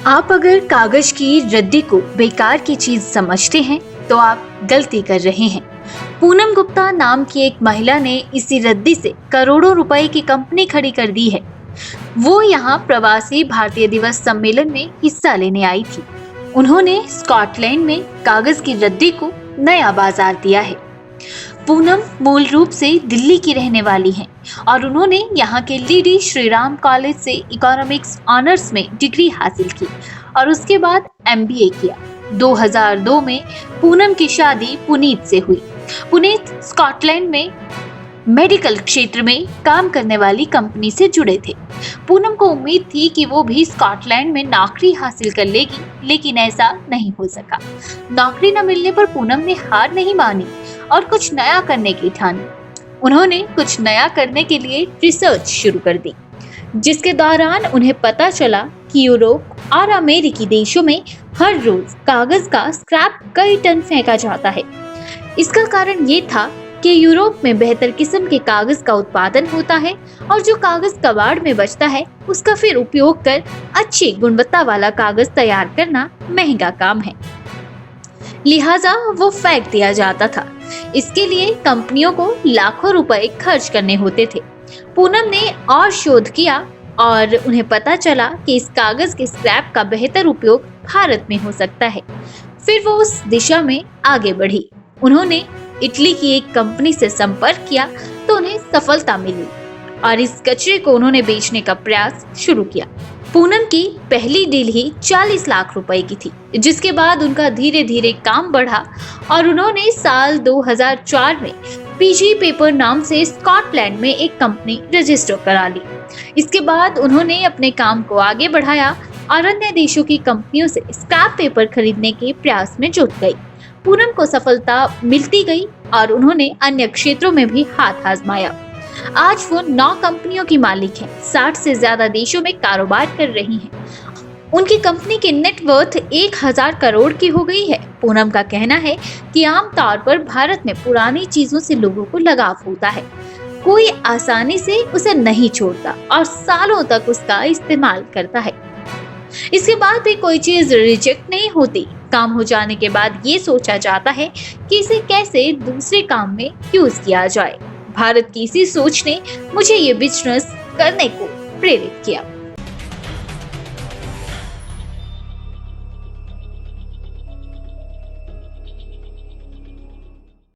आप अगर कागज की रद्दी को बेकार की चीज समझते हैं तो आप गलती कर रहे हैं। पूनम गुप्ता नाम की एक महिला ने इसी रद्दी से करोड़ों रुपए की कंपनी खड़ी कर दी है। वो यहाँ प्रवासी भारतीय दिवस सम्मेलन में हिस्सा लेने आई थी। उन्होंने स्कॉटलैंड में कागज की रद्दी को नया बाजार दिया है। पूनम मूल रूप से दिल्ली की रहने वाली हैं और उन्होंने यहाँ के लीडी श्रीराम कॉलेज से इकोनॉमिक्स ऑनर्स में डिग्री हासिल की और उसके बाद एमबीए किया। 2002 में पूनम की शादी पुनीत से हुई। पुनीत स्कॉटलैंड में मेडिकल क्षेत्र में काम करने वाली कंपनी से जुड़े थे। पूनम को उम्मीद थी कि वो भी स्कॉटलैंड में नौकरी हासिल कर लेगी, लेकिन ऐसा नहीं हो सका। नौकरी न मिलने पर पूनम ने हार नहीं मानी और कुछ नया करने की ठानी। उन्होंने कुछ नया करने के लिए रिसर्च शुरू कर दी, जिसके दौरान उन्हें पता चला कि यूरोप और अमेरिकी देशों में हर रोज कागज का स्क्रैप कई टन फेंका जाता है। इसका कारण ये था कि यूरोप में बेहतर किस्म के कागज का उत्पादन होता है और जो कागज कबाड़ में बचता है उसका फिर उपयोग कर अच्छी गुणवत्ता वाला कागज तैयार करना महंगा काम है, लिहाजा वो फेंक दिया जाता था। इसके लिए कंपनियों को लाखों रुपए खर्च करने होते थे। पूनम ने और शोध किया और उन्हें पता चला कि इस कागज के स्क्रैप का बेहतर उपयोग भारत में हो सकता है। फिर वो उस दिशा में आगे बढ़ी। उन्होंने इटली की एक कंपनी से संपर्क किया तो उन्हें सफलता मिली और इस कचरे को उन्होंने बेचने का प्रयास शुरू किया। पूनम की पहली डील ही 40 लाख रुपए की थी, जिसके बाद उनका धीरे धीरे काम बढ़ा और उन्होंने साल 2004 में पीजी पेपर नाम से स्कॉटलैंड में एक कंपनी रजिस्टर करा ली। इसके बाद उन्होंने अपने काम को आगे बढ़ाया और अन्य देशों की कंपनियों से स्क्रैप पेपर खरीदने के प्रयास में जुट गई। पूनम को सफलता मिलती गई और उन्होंने अन्य क्षेत्रों में भी हाथ आजमाया। आज वो 9 कंपनियों की मालिक हैं, 60 से ज्यादा देशों में कारोबार कर रही हैं। उनकी कंपनी की नेटवर्थ 1000 करोड़ की हो गई है। पूनम का कहना है कि आमतौर पर भारत में पुरानी चीजों से लोगों को लगाव होता है, कोई आसानी से उसे नहीं छोड़ता और सालों तक उसका इस्तेमाल करता है। इसके बाद भी कोई चीज रिजेक्ट नहीं होती। काम हो जाने के बाद ये सोचा जाता है कि इसे कैसे दूसरे काम में यूज किया जाए। भारत की इसी सोच ने मुझे ये बिजनेस करने को प्रेरित किया।